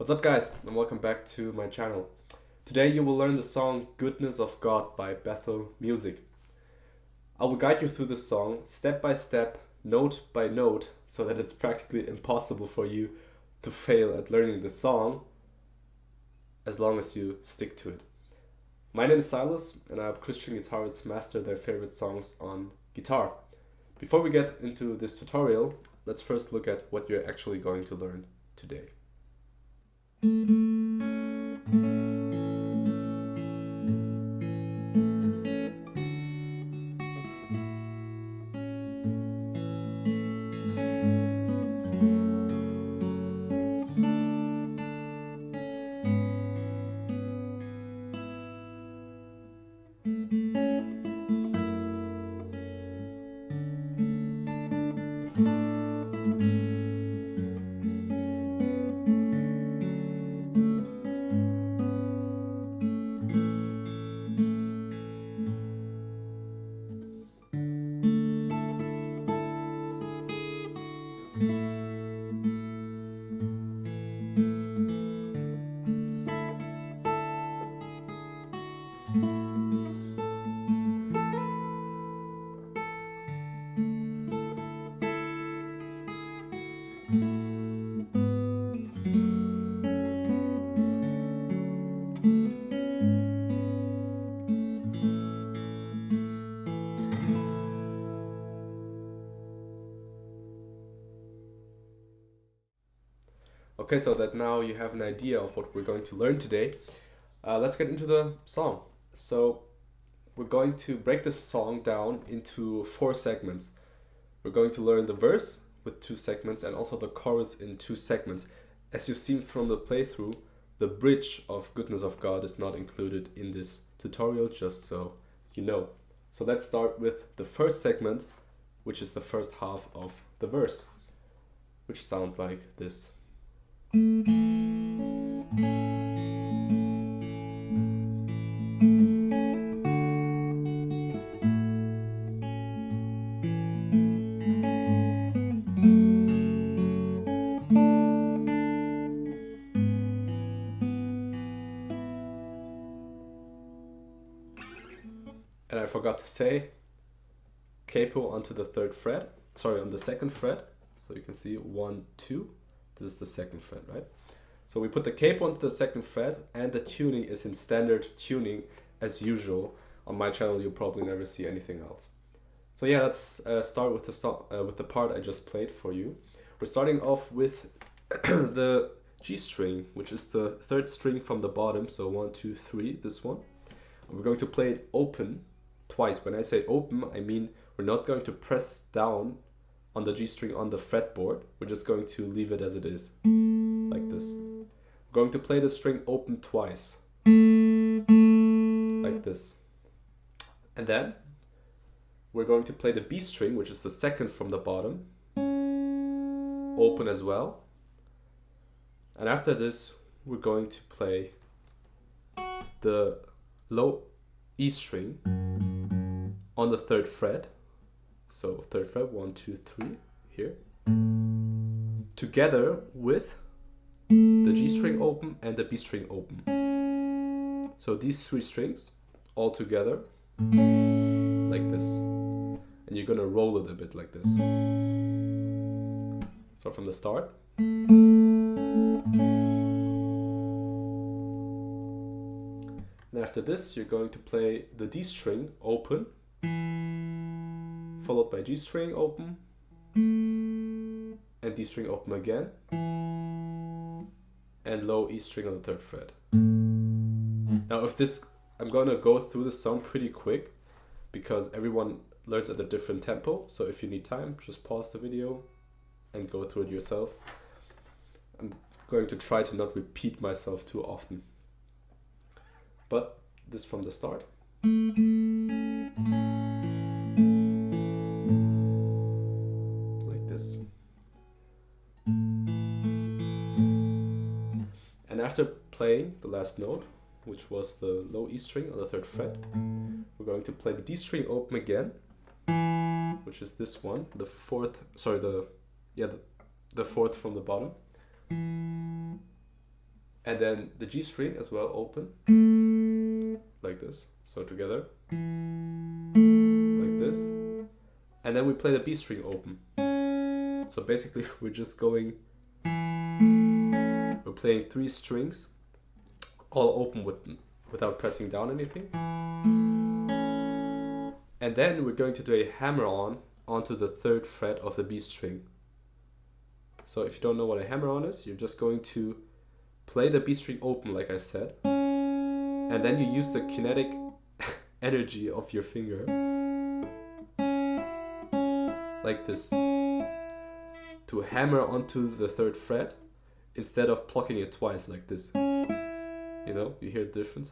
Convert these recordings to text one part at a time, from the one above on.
What's up guys, and welcome back to my channel. Today you will learn the song Goodness of God by Bethel Music. I will guide you through this song step by step, note by note, so that it's practically impossible for you to fail at learning the song as long as you stick to it. My name is Silas and I help Christian guitarists master their favorite songs on guitar. Before we get into this tutorial, let's first look at what you're actually going to learn today. Okay, so that now you have an idea of what we're going to learn today, let's get into the song. So we're going to break this song down into 4 segments. We're going to learn the verse with 2 segments and also the chorus in 2 segments. As you've seen from the playthrough, the bridge of Goodness of God is not included in this tutorial, just so you know. So let's start with the first segment, which is the first half of the verse, which sounds like this. And I forgot to say, capo onto the 3rd fret, on the 2nd fret. So you can see 1, 2, this is the 2nd fret, right? So we put the capo onto the 2nd fret and the tuning is in standard tuning as usual. On my channel you'll probably never see anything else. So yeah, let's start with the song, with the part I just played for you. We're starting off with the G string, which is the 3rd string from the bottom, so 1, 2, 3, this one. And we're going to play it open twice. When I say open, I mean we're not going to press down on the G string on the fretboard. We're just going to leave it as it is, like this. We're going to play the string open twice, like this. And then we're going to play the B string, which is the 2nd from the bottom, open as well. And after this, we're going to play the low E string on the 3rd fret. So 3rd fret, 1, 2, 3, here. Together with the G string open and the B string open. So these 3 strings all together, like this. And you're gonna roll it a bit like this. So from the start. And after this, you're going to play the D string open, followed by G string open, and D string open again, and low E string on the 3rd fret. Now I'm gonna go through the song pretty quick because everyone learns at a different tempo, so if you need time, just pause the video and go through it yourself. I'm going to try to not repeat myself too often. But this from the start. Like this. And after playing the last note, which was the low E string on the 3rd fret, we're going to play the D string open again, which is this one, the 4th, the 4th from the bottom. And then the G string as well open, like this. So together, like this. And then we play the B string open. So basically we're just going, we're playing 3 strings, all open without pressing down anything. And then we're going to do a hammer on onto the 3rd fret of the B string. So if you don't know what a hammer on is, you're just going to play the B string open, like I said, and then you use the kinetic energy of your finger, like this, to hammer onto the 3rd fret instead of plucking it twice, like this. You know, you hear the difference?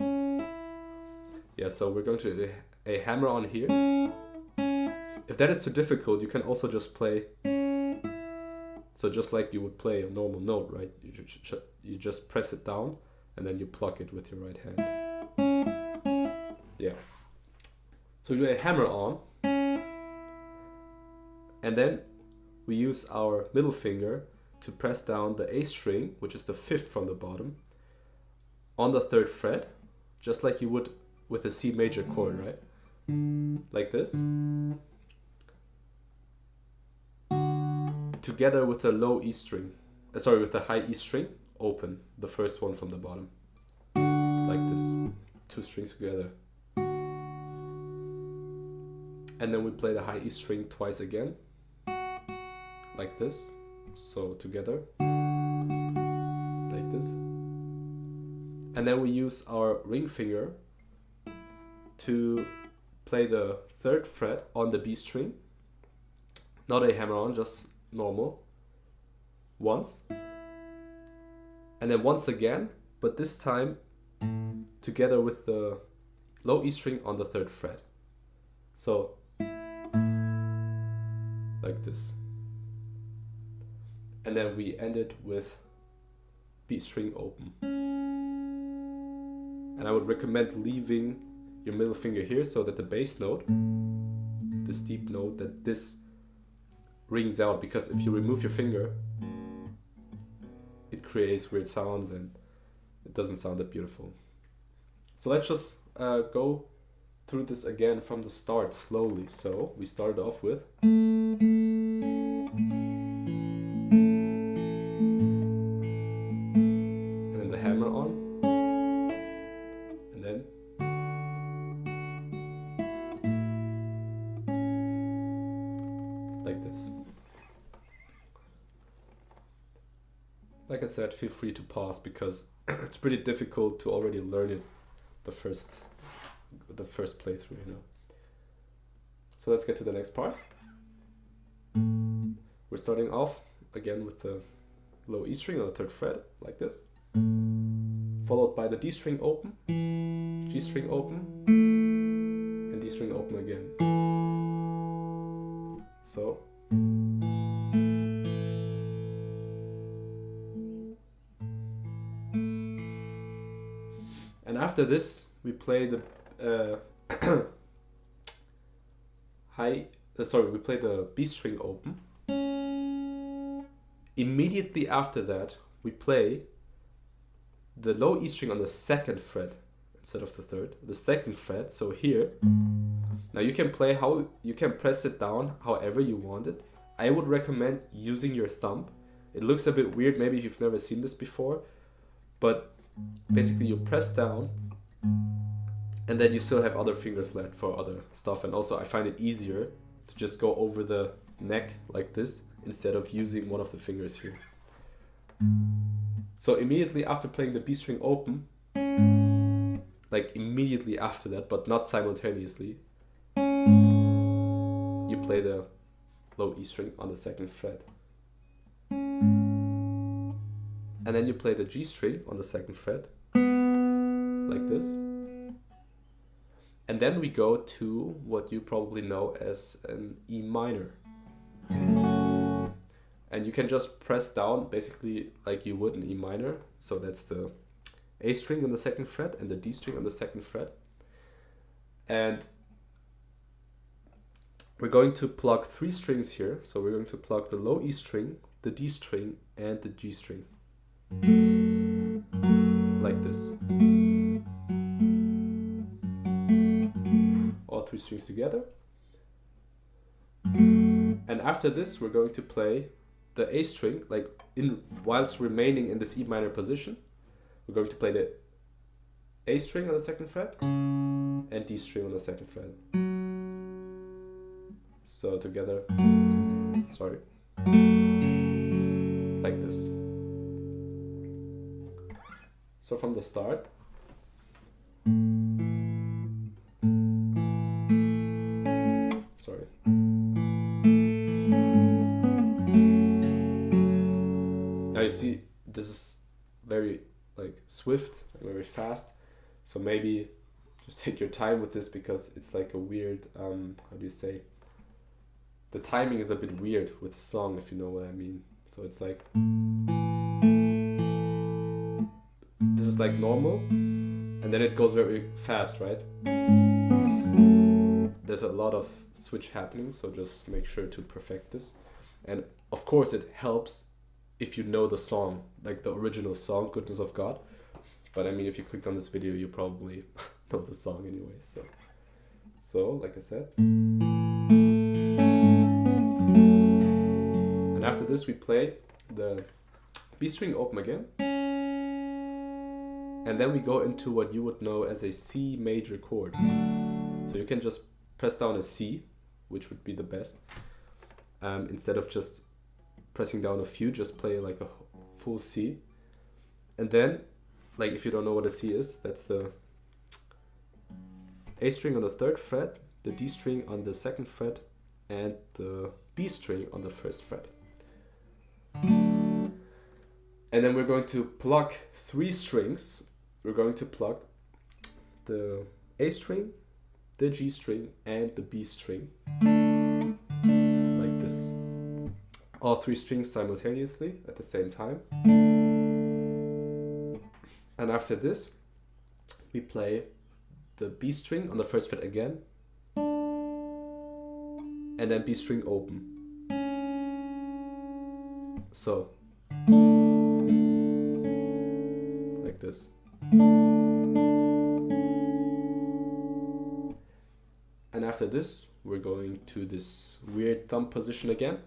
Yeah, so we're going to do a hammer on here. If that is too difficult, you can also just play, so just like you would play a normal note, right? You just press it down and then you pluck it with your right hand. Yeah. So we do a hammer on, and then we use our middle finger to press down the A string, which is the 5th from the bottom, on the 3rd fret, just like you would with a C major chord, right? Like this. Together with the low E string, with the high E string, open, the first one from the bottom. Like this, 2 strings together. And then we play the high E string twice again, like this, so together, like this. And then we use our ring finger to play the 3rd fret on the B string, not a hammer on, just normal, once, and then once again, but this time together with the low E string on the 3rd fret. So like this. And then we end it with B string open. And I would recommend leaving your middle finger here so that the bass note, this deep note, that this rings out, because if you remove your finger, it creates weird sounds and it doesn't sound that beautiful. So let's just go through this again from the start slowly. So we started off with, and then the hammer on, and then like this. Like I said, feel free to pause because it's pretty difficult to already learn it the first playthrough, you know. So let's get to the next part. We're starting off again with the low E string on the 3rd fret, like this, followed by the D string open, G string open, and D string open again. So and after this we play the we play the B string open. Immediately after that we play the low E string on the 2nd fret instead of the 3rd, the 2nd fret. So here, now you can play you can press it down however you want it. I would recommend using your thumb. It looks a bit weird, maybe you've never seen this before, but basically you press down and then you still have other fingers left for other stuff. And also I find it easier to just go over the neck like this instead of using one of the fingers here. So immediately after playing the B string open, like immediately after that, but not simultaneously, you play the low E string on the 2nd fret. And then you play the G string on the 2nd fret, like this. And then we go to what you probably know as an E minor. And you can just press down basically like you would an E minor. So that's the A string on the 2nd fret and the D string on the 2nd fret. And we're going to plug 3 strings here. So we're going to plug the low E string, the D string, and the G string. strings together. And after this, we're going to play the A string, like whilst remaining in this E minor position. We're going to play the A string on the second fret and D string on the second fret. So together, sorry, like this. So from the start, sorry. Now you see, this is very like swift, very fast. So maybe just take your time with this because it's like a weird, how do you say? The timing is a bit weird with the song, if you know what I mean. So it's like, this is like normal, and then it goes very fast, right? There's a lot of switch happening, so just make sure to perfect this. And of course it helps if you know the song, like the original song, Goodness of God. But I mean, if you clicked on this video, you probably know the song anyway. So like I said. And after this, we play the B string open again. And then we go into what you would know as a C major chord. So you can just press down a C, which would be the best. Instead of just pressing down a few, just play like a full C. And then, like if you don't know what a C is, that's the A string on the 3rd fret, the D string on the 2nd fret, and the B string on the 1st fret. And then we're going to pluck 3 strings. We're going to pluck the A string, the G string, and the B string. Like this. All 3 strings simultaneously at the same time. And after this, we play the B string on the 1st fret again. And then B string open. So, like this. And after this, we're going to this weird thumb position again.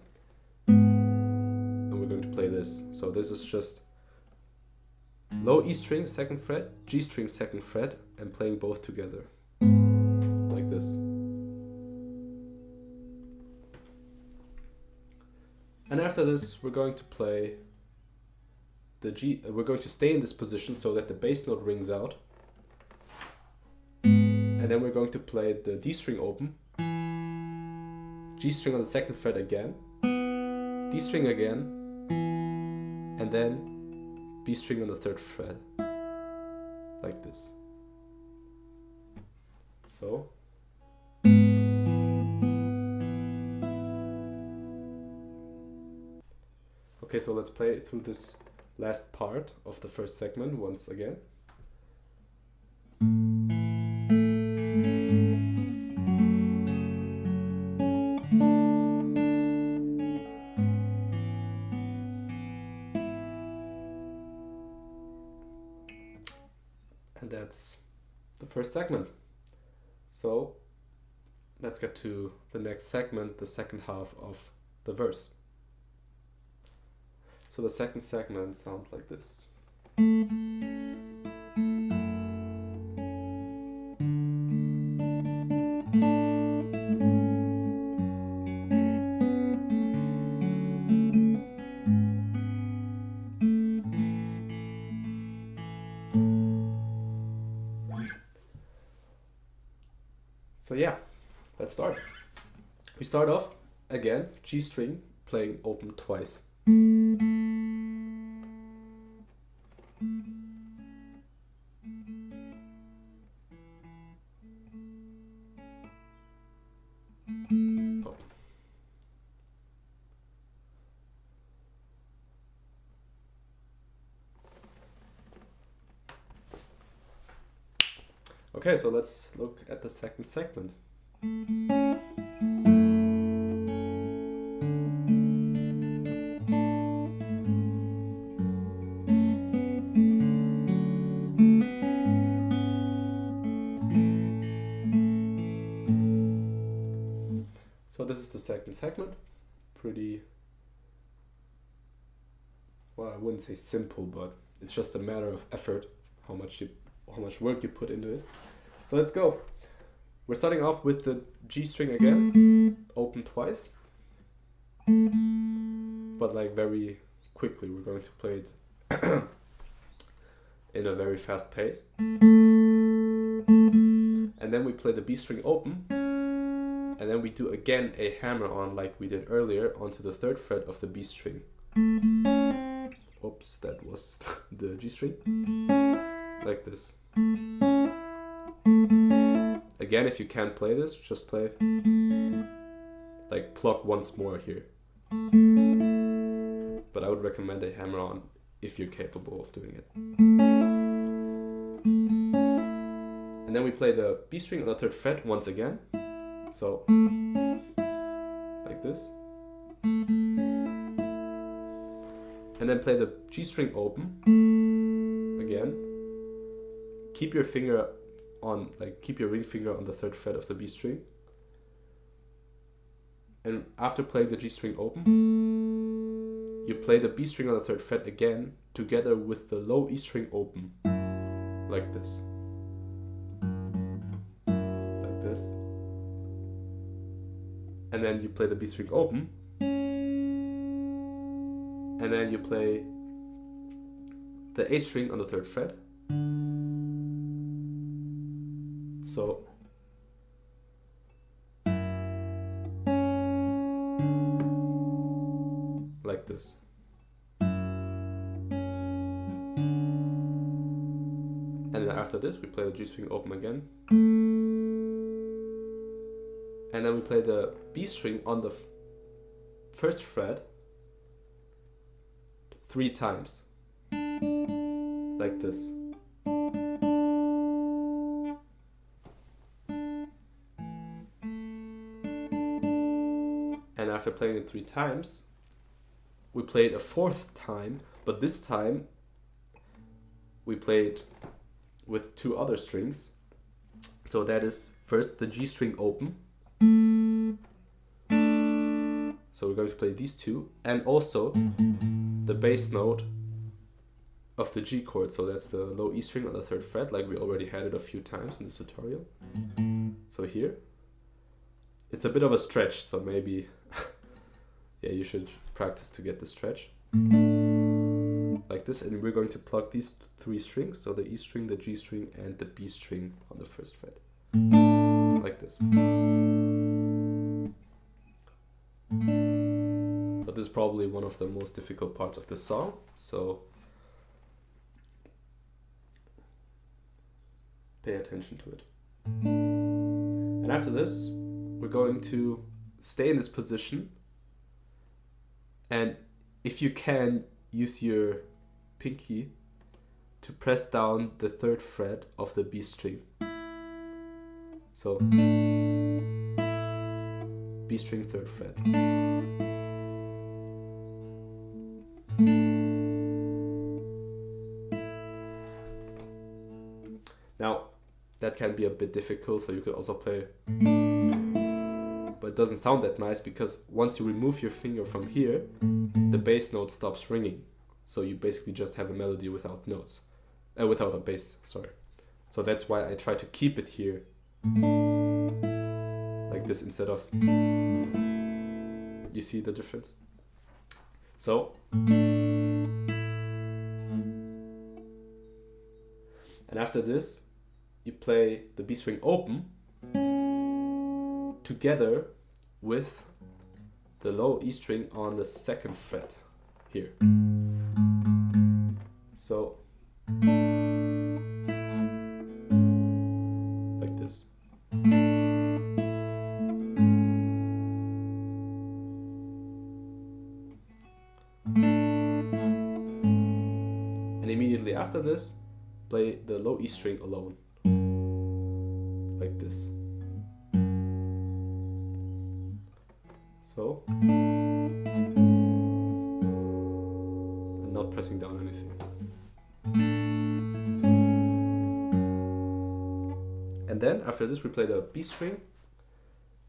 And we're going to play this. So this is just low E string, 2nd fret, G string, 2nd fret, and playing both together. Like this. And after this, we're going to play the G, we're going to stay in this position so that the bass note rings out. And then we're going to play the D string open, G string on the 2nd fret again, D string again, and then B string on the 3rd fret, like this. So. Okay, so let's play through this last part of the first segment once again. And that's the first segment. So let's get to the next segment, the second half of the verse. So the second segment sounds like this. So yeah, let's start. We start off again, G string, playing open twice. Okay, so let's look at the second segment. this is the second segment. Pretty, well, I wouldn't say simple, but it's just a matter of effort, how much work you put into it. So let's go. We're starting off with the G string again, open twice, but like very quickly. We're going to play it in a very fast pace. And then we play the B string open, and then we do again a hammer on like we did earlier onto the 3rd fret of the B string. Oops, that was the G string. Like this. Again, if you can't play this, just play, like pluck once more here. But I would recommend a hammer on if you're capable of doing it. And then we play the B string on the 3rd fret once again. So, like this. And then play the G string open again. Keep your finger on, like keep your ring finger on the 3rd fret of the B string. And after playing the G string open, you play the B string on the 3rd fret again together with the low E string open. Like this. Like this. And then you play the B string open. And then you play the A string on the 3rd fret. So like this. And then after this we play the G string open again. And then we play the B string on the 1st fret 3 times. Like this. And after playing it 3 times, we play it a 4th time, but this time we play it with 2 other strings. So that is first the G string open. So we're going to play these 2, and also the bass note of the G chord. So that's the low E string on the 3rd fret, like we already had it a few times in this tutorial. So here. It's a bit of a stretch, so maybe yeah, you should practice to get the stretch. Like this, and we're going to pluck these 3 strings, so the E string, the G string, and the B string on the 1st fret. Like this. So this is probably one of the most difficult parts of the song, so pay attention to it. And after this, we're going to stay in this position, and if you can, use your pinky to press down the 3rd fret of the B string. So B string 3rd fret. Now that can be a bit difficult, so you could also play, but it doesn't sound that nice because once you remove your finger from here, the bass note stops ringing. So you basically just have a melody without notes, without a bass, sorry. So that's why I try to keep it here, like this, instead of, you see the difference? So, and after this, you play the B string open together with the low E string on the 2nd fret here. So like this. And immediately after this, play the low E string alone. Like this. So, and not pressing down anything. And then after this we play the B string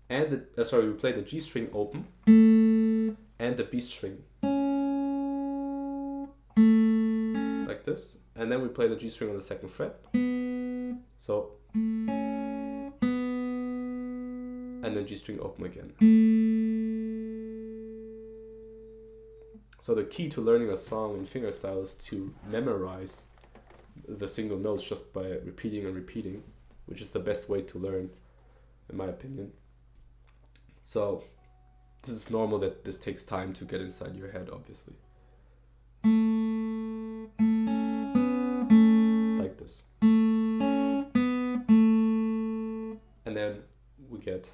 and we play the G string open and the B string like this, and then we play the G string on the 2nd fret. So, and then G string open again. So the key to learning a song in fingerstyle is to memorize the single notes just by repeating and repeating, which is the best way to learn, in my opinion. So this is normal that this takes time to get inside your head, obviously. Like this. And then we get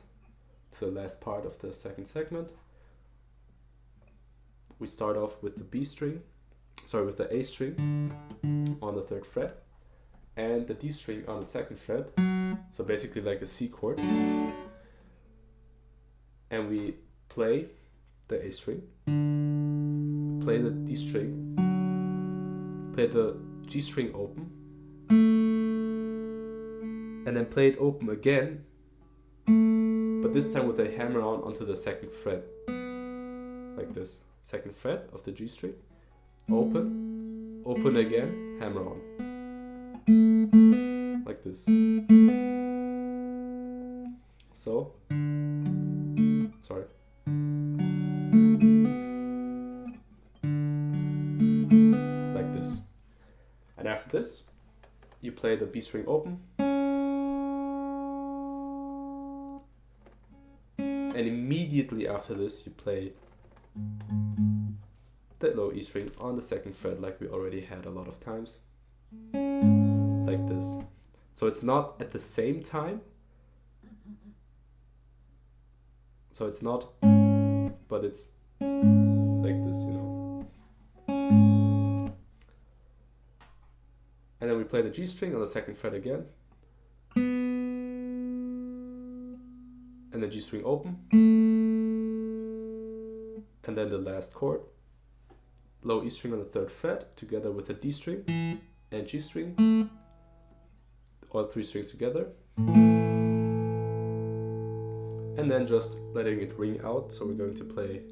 to the last part of the 2nd segment. We start off with the B string, with the A string on the 3rd fret and the D string on the 2nd fret, so basically like a C chord, and we play the A string, play the D string, play the G string open, and then play it open again, but this time with a hammer on onto the 2nd fret, like this. 2nd fret of the G string, open, open again, hammer on, like this. So, sorry. Like this. And after this, you play the B string open, and immediately after this, you play the low E string on the 2nd fret, like we already had a lot of times, like this. So it's not at the same time, so it's not, but it's like this, you know. And then we play the G string on the 2nd fret again, and the G string open, and then the last chord, low E string on the 3rd fret together with a D string and G string, all 3 strings together, and then just letting it ring out. So we're going to play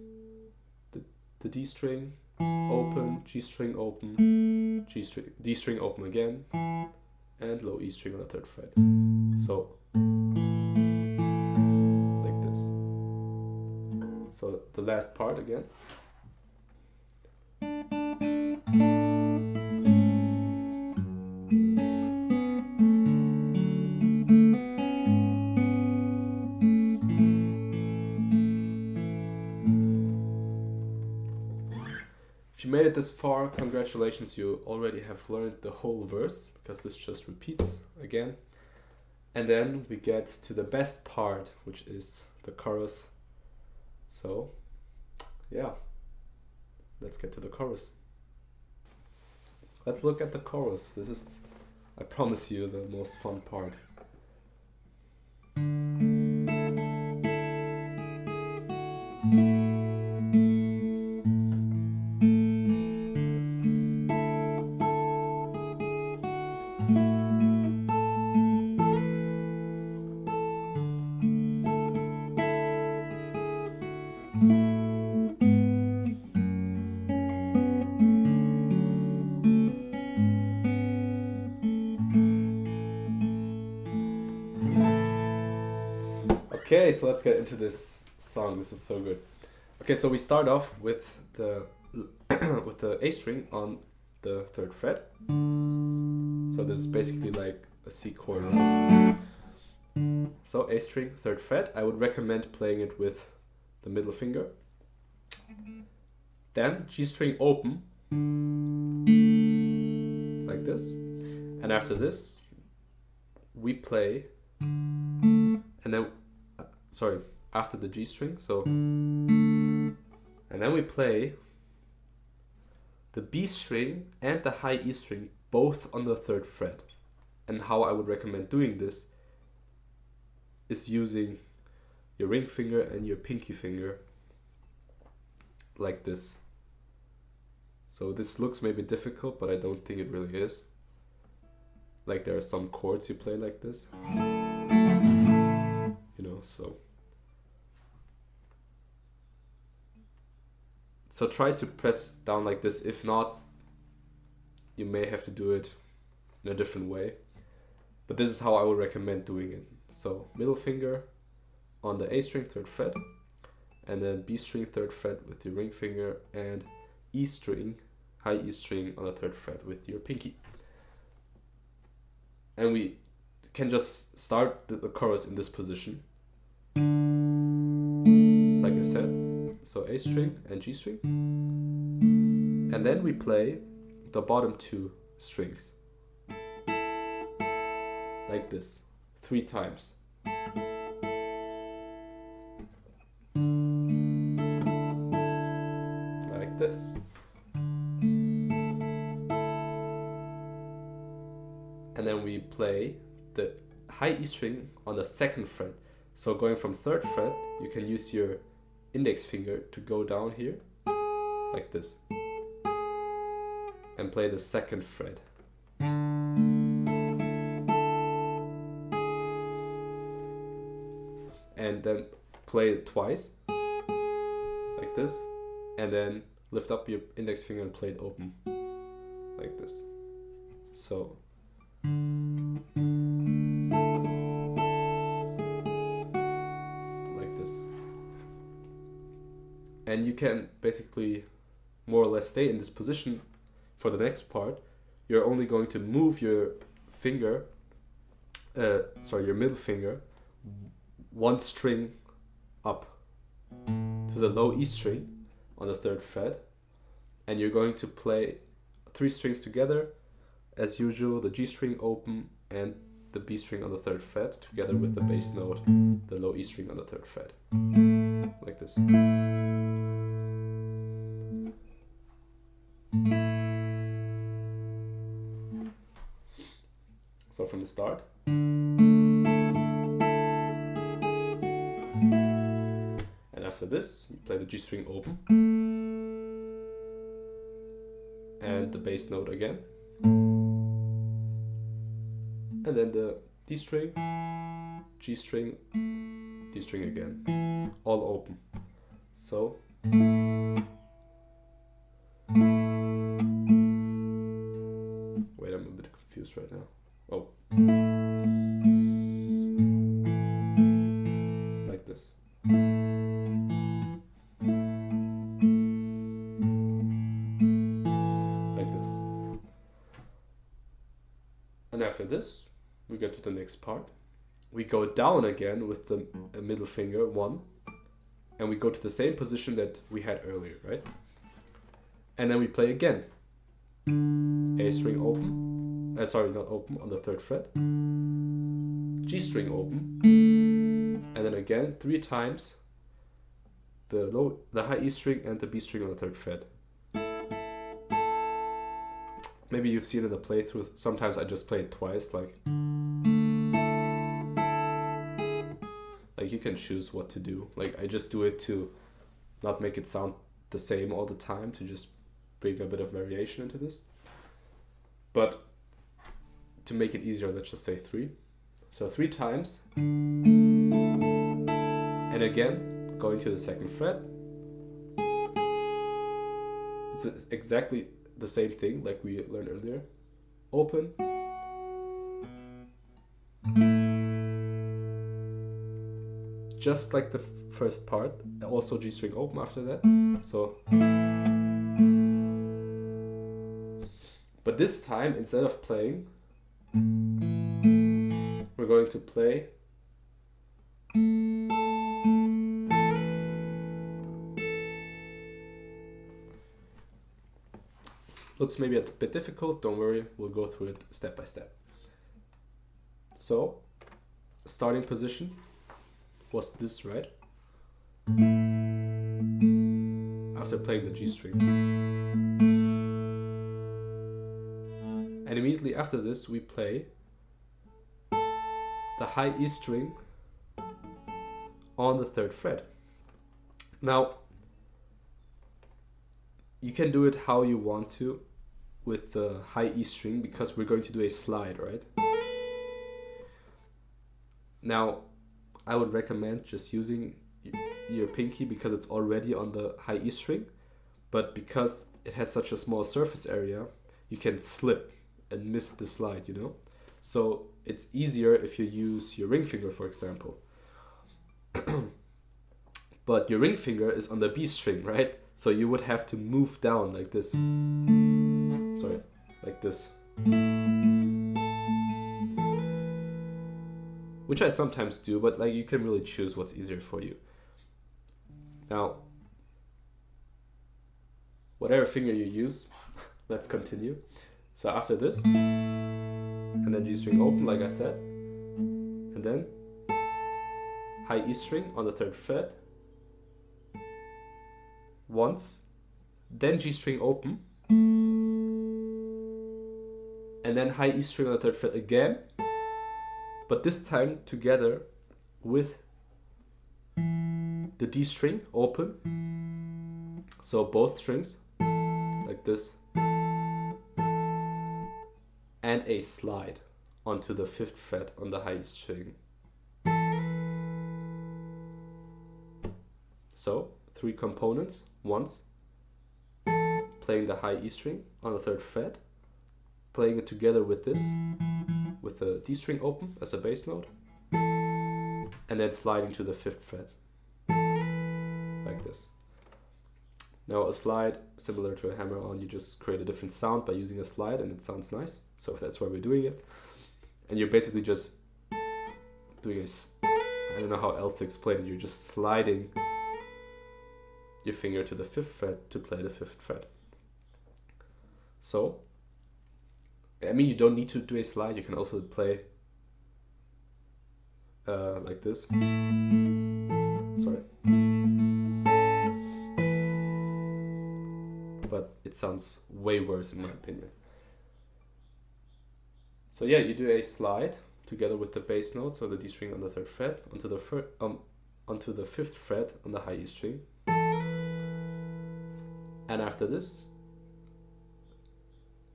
the D string open, G string open, D string open again, and low E string on the 3rd fret. So like this. So the last part again. If you made it this far, congratulations, you already have learned the whole verse, because this just repeats again. And then we get to the best part, which is the chorus. So, yeah, let's get to the chorus. Let's look at the chorus. This is, I promise you, the most fun part. Okay, so let's get into this song. This is so good. Okay, so we start off with the with the A string on the 3rd fret. So this is basically like a C chord, right? So A string, 3rd fret. I would recommend playing it with the middle finger. Then G string open, like this. And after this, we play, and then after the G string, so, and then we play the B string and the high E string both on the 3rd fret. And how I would recommend doing this is using your ring finger and your pinky finger like this. So this looks maybe difficult, but I don't think it really is. Like there are some chords you play like this, you know, so So try to press down like this. If not, you may have to do it in a different way. But this is how I would recommend doing it. So middle finger on the A string 3rd fret, and then B string 3rd fret with your ring finger, and E string, high E string on the 3rd fret with your pinky. And we can just start the chorus in this position. Like I said, so A string and G string. And then we play the bottom 2 strings. Like this, 3 times. Like this. And then we play the high E string on the 2nd fret. So going from 3rd fret, you can use your index finger to go down here, like this, and play the 2nd fret. And then play it twice, like this, and then lift up your index finger and play it open, like this. So like this. And you can basically more or less stay in this position for the next part. You're only going to move your finger, your middle finger, 1 string up to the low E string on the 3rd fret, and you're going to play 3 strings together as usual, the G string open and the B string on the 3rd fret together with the bass note, the low E string on the 3rd fret, like this. So from the start. After this, you play the G string open and the bass note again, and then the D string, G string, D string again, all open. So wait, I'm a bit confused right now. Oh, like this. And after this, we get to the next part. We go down again with the middle finger, 1, and we go to the same position that we had earlier, right? And then we play again. A string open, not open, on the 3rd fret. G string open, and then again 3 times the high E string and the B string on the 3rd fret. Maybe you've seen in the playthrough, sometimes I just play it twice, like you can choose what to do. Like I just do it to not make it sound the same all the time, to just bring a bit of variation into this. But to make it easier, let's just say 3. So 3 times. And again, going to the 2nd fret. It's exactly the same thing like we learned earlier. Open. Just like the first part, also G string open after that. So, but this time, instead of playing, we're going to play looks maybe a bit difficult, don't worry, we'll go through it step by step. So, starting position was this, right? After playing the G string. And immediately after this we play the high E string on the 3rd fret. Now, you can do it how you want to with the high E string, because we're going to do a slide, right? Now, I would recommend just using your pinky because it's already on the high E string, but because it has such a small surface area, you can slip and miss the slide, you know? So it's easier if you use your ring finger, for example. But your ring finger is on the B string, right? So you would have to move down like this. Sorry, like this. Which I sometimes do, but like you can really choose what's easier for you. Now, whatever finger you use, let's continue. So after this, and then G string open, like I said, and then high E string on the 3rd fret, once, then G string open, and then high E string on the 3rd fret again, but this time together with the D string open, so both strings, like this, and a slide onto the 5th fret on the high E string. So 3 components, once, playing the high E string on the 3rd fret, playing it together with this, with the D string open as a bass note, and then sliding to the 5th fret, like this. Now a slide, similar to a hammer-on, you just create a different sound by using a slide and it sounds nice, so that's why we're doing it. And you're basically just doing I don't know how else to explain it, you're just sliding your finger to the 5th fret to play the 5th fret. So, I mean, you don't need to do a slide, you can also play like this. Sorry. But it sounds way worse in my opinion. So yeah, you do a slide together with the bass note, so the D string on the 3rd fret, onto the 5th fret on the high E string. And after this,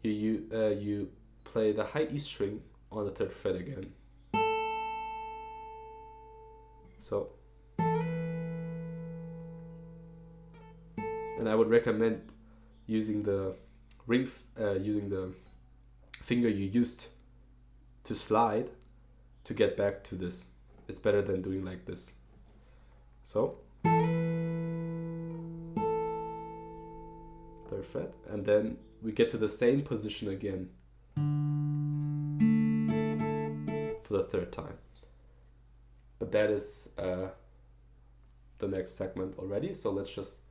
you play the high E string on the 3rd fret again. So, and I would recommend using the using the finger you used to slide to get back to this. It's better than doing like this. So, 3rd fret, and then we get to the same position again for the 3rd time. But that is the next segment already, so let's just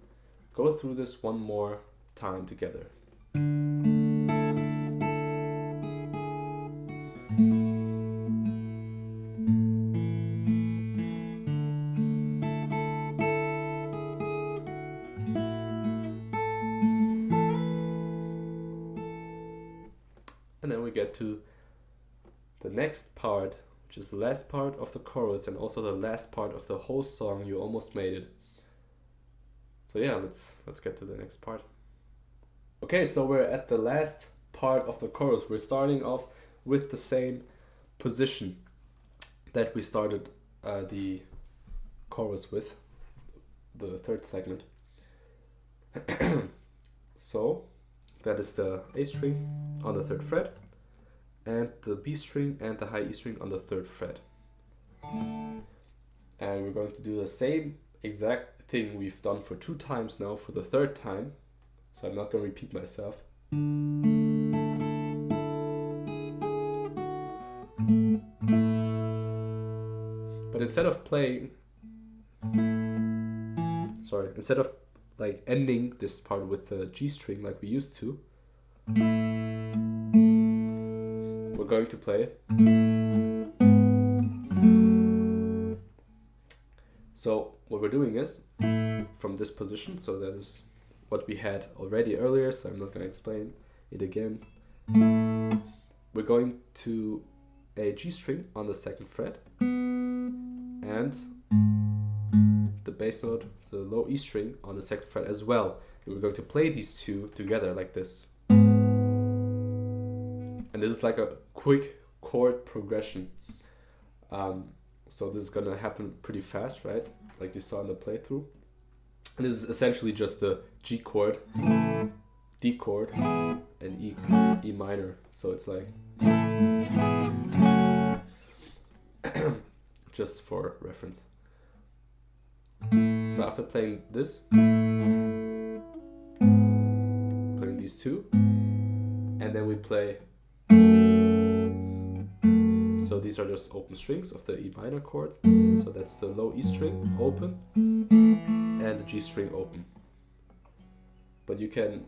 go through this one more time together. And then we get to the next part, which is the last part of the chorus and also the last part of the whole song. You almost made it. So yeah, let's get to the next part. Okay, so we're at the last part of the chorus. We're starting off with the same position that we started the chorus with, the 3rd segment. So that is the A string on the 3rd fret, and the B string and the high E string on the 3rd fret. And we're going to do the same exact thing we've done for 2 times now for the 3rd time. So I'm not going to repeat myself. But instead of like ending this part with the G string like we used to, we're going to play. So what we're doing is, from this position, so that is what we had already earlier, so I'm not going to explain it again. We're going to a G string on the 2nd fret, and the bass note, the low E string on the 2nd fret as well. And we're going to play these two together like this. And this is like a quick chord progression. So this is gonna happen pretty fast, right? Like you saw in the playthrough. And this is essentially just the G chord, D chord, and E minor. So it's like, just for reference. So after playing this, playing these two, and then we play, so these are just open strings of the E minor chord. So that's the low E string open and the G string open. But you can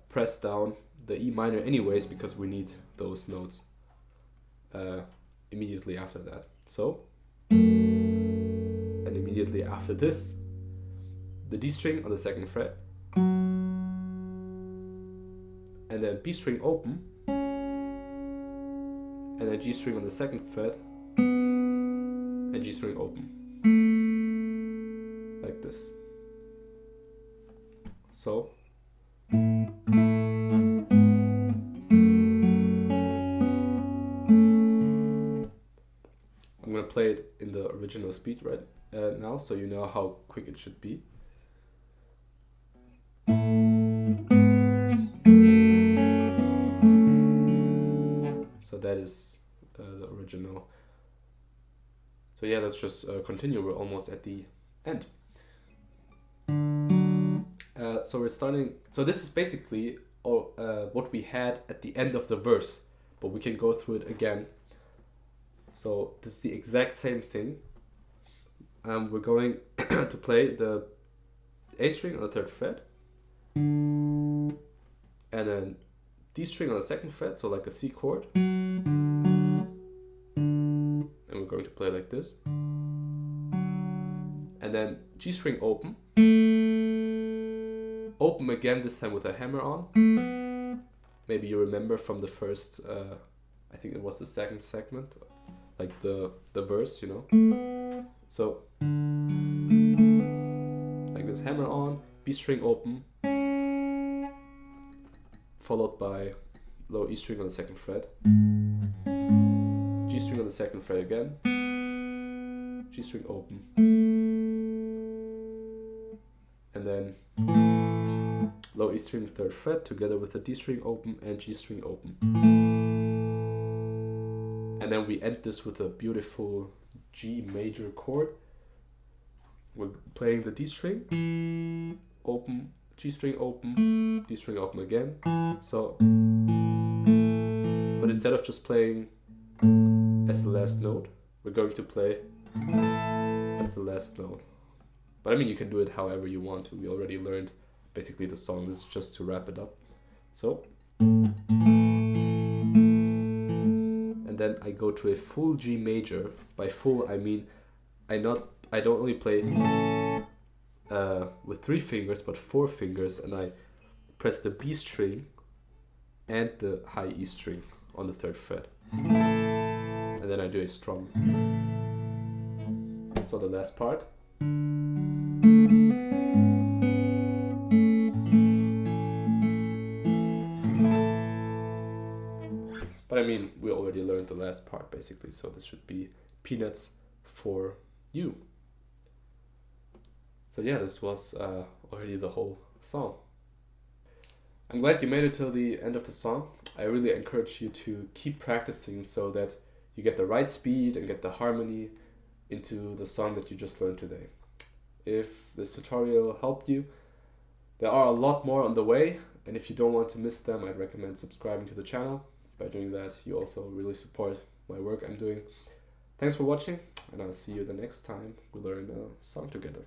press down the E minor anyways, because we need those notes immediately after that. So, and immediately after this, the D string on the 2nd fret, and then B string open, and then G string on the 2nd fret, and G string open, like this. So, I'm gonna play it in the original speed right now, so you know how quick it should be. So that is the original. So yeah, let's just continue. We're almost at the end. So we're starting. So this is basically what we had at the end of the verse, but we can go through it again. So this is the exact same thing. We're going to play the A string on the 3rd fret, and then D string on the 2nd fret, so like a C chord, and we're going to play like this, and then G string open, open again, this time with a hammer on. Maybe you remember from the first, I think it was the 2nd segment, like the verse, you know. So like this, hammer on, B string open, followed by low E string on the 2nd fret, G string on the 2nd fret again, G string open, and then low E string 3rd fret together with the D string open and G string open. And then we end this with a beautiful G major chord. We're playing the D string, open, G string open, D string open again. So, but instead of just playing as the last note, we're going to play as the last note. But I mean, you can do it however you want to. We already learned basically the song. This is just to wrap it up. So, and then I go to a full G major. By full, I mean I don't only play with 3 fingers, but 4 fingers, and I press the B string and the high E string on the 3rd fret, and then I do a strum. So the last part. But I mean, we already learned the last part basically, so this should be peanuts for you. So yeah, this was already the whole song. I'm glad you made it till the end of the song. I really encourage you to keep practicing so that you get the right speed and get the harmony into the song that you just learned today. If this tutorial helped you, there are a lot more on the way, and if you don't want to miss them, I'd recommend subscribing to the channel. By doing that, you also really support my work I'm doing. Thanks for watching, and I'll see you the next time we learn a song together.